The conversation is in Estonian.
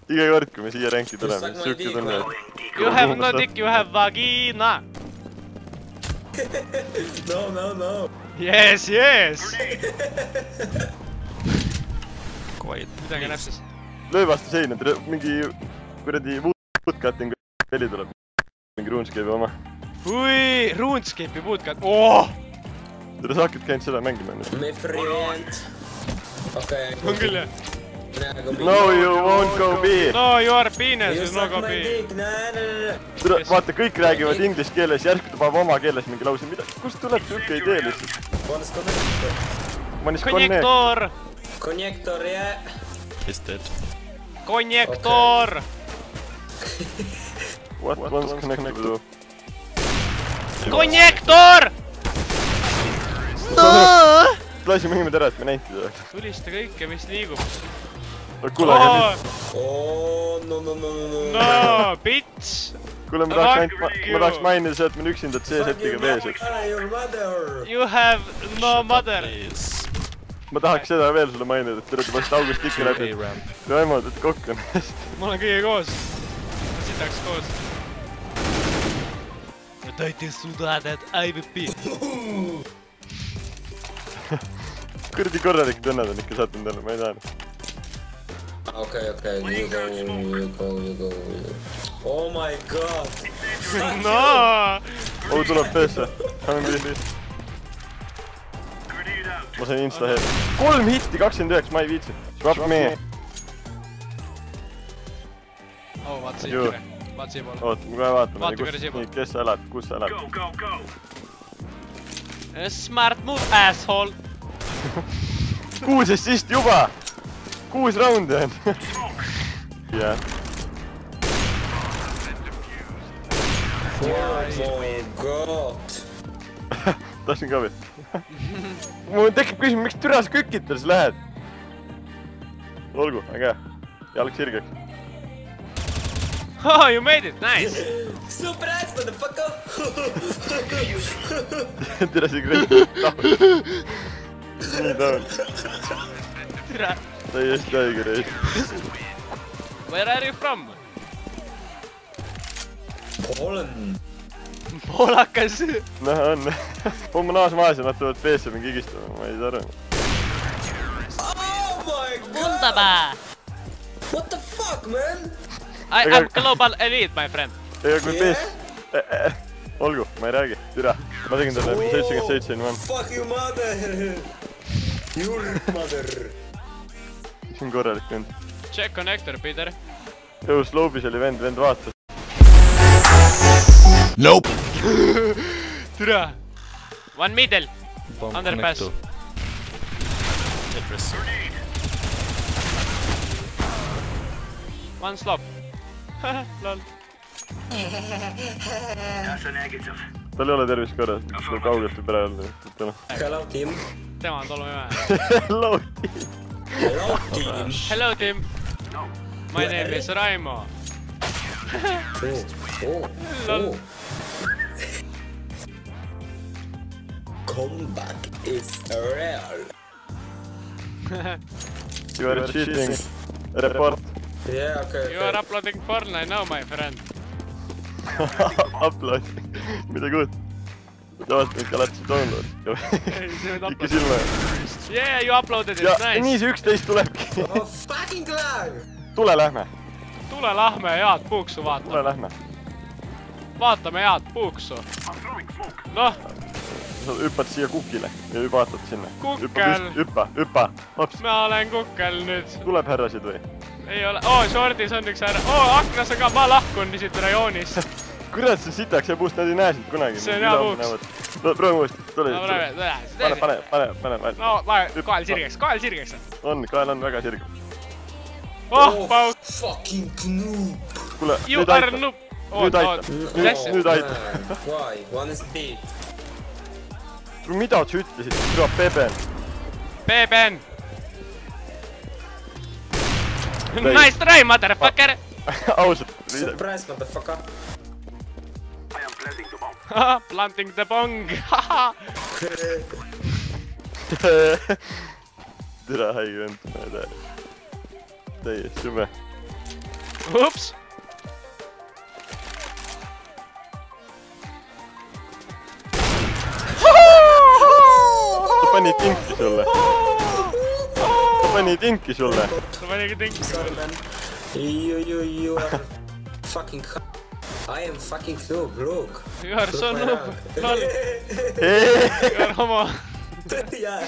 Iga kord, kui me siia ränki tuleme, siis siuke tunne, et... You have no dick, you have vagina! No. Yes! Midagi näpsis. Löö vastu seina, mingi kuradi bootcutting peli tuleb. Mingi RuneScape'i oma. Ui, RuneScape'i bootcut. Oh! Tere, sa hakkad käinud seda mängima ennast. Me friend. Okei. On küll jah. No you won't go B. No you are penis, you no go B. Tere, vaata, kõik räägivad inglise keeles, järsku ta paneb oma keeles mingi lause. Kust tuleb siuke idee lihtsalt? Connector! Connector, yeah. He's dead. Connector! What one's connected to? Connector! Lasi mängime ära, et me näitid oleks. Tulista kõike, mis liigub. Kuule, aga nüüd... No. No, bitch! Kuule, ma tahaks mainida see, et meil üksindad C-setiga vees. You have no mother. Ma tahaks seda veel sulle mainida, et tere, vast august ikka läbi. Raimond, et kokk on hästi. Ma olen kõige koos. Ma sitaks koos. Dajte suda need IVP. Kurdi korralik tunned on ikka sattunud jälle, ma ei taha. Okay, you go. Oh my god. No! Oh, tuleb peesse. Ma sain insta-head. 3 hitti, 29, ma ei viitsi. Swap me. Oh, vaat siikere. Vaat siia poole. Oot, ma kohe vaatame. Vaata kõrre siia poole. Kes sa elad, kus sa elad? Smart move, asshole! 6 assist juba! 6 raundi on. Jah. Oh my god. Tahtsin ka veel. Mul tekib küsimus, miks türas kükitades lähed? Olgu, väga hea. Jalg sirgeks. Oh, you made it, nice! Surprise, motherfucker! Tere, see kreis tahul. Nii tahul. Tere! Täiesti haige reis. Where are you from? Poland. Poolakas! Näha on. Homme naas maas ja nad tulevad peesse mingi higistama, ma ei saa aru. Oh my god! Wunderbar! What the fuck, man? I am global elite, my friend. Ega kui pees... Olgu, ma ei räägi. Türa. Ma tegin talle 77 ilman. Fuck you mother! Your mother! See on korralik vend. Check connector, Peter. Jõu, Slowbis oli vend vaatas. Nope! Türa! One middle! Underpass. One slop. Lol. Tal ei ole tervis korras, ta kaugelt võib ära öelda. Hello, Tim. Tema on tolmuime. Hello, Tim. Hello, Tim. Hello, Tim. My name is Raimo. Oh. Comeback is real. You are cheating. Report. Yeah, okay. You are uploading porn, I know, my friend. Upload. Midagi uut. Tavaliselt ikka alati see download. Ikka silma. Yeah, you uploaded it, ja nice. nii see 11 tulebki. Oh, fucking glad! Tule lähme. Tule lähme head puuksu vaatame. Tule lähme. Vaatame head puuksu. Noh. Sa hüppad siia kukile ja vaatad sinna. Kukkel. Hüppa. Hops. Ma olen kukkel nüüd. Tuleb härrasid või? Ei ole. Oo, shortis on üks härra. Oo, aknas on ka. Ma lahkun siit rajoonis. Kurat, see sitaks jääb uust, nad ei näe sind kunagi. See on hea puuks. Proovi uuesti. Tule. Pane. No, kael sirgeks. On, kael on väga sirge. Oh, pauk. Fucking noob! Kuule, You are noob. Nüüd aita. Nüüd aita. Why? One is B. Mida sa ütlesid? Tule, Peben. Peben. Nice try, motherfucker. Ausalt. Surprise, motherfucker. Planting the bong. Tere, haige vend. Täiesti jube. Ups! Ta pani tinki sulle. Ta pani tinki sulle. Ta panigi tinki. You are fucking I am fucking noob, look. You are so noob. Lol. You are homo. Yeah.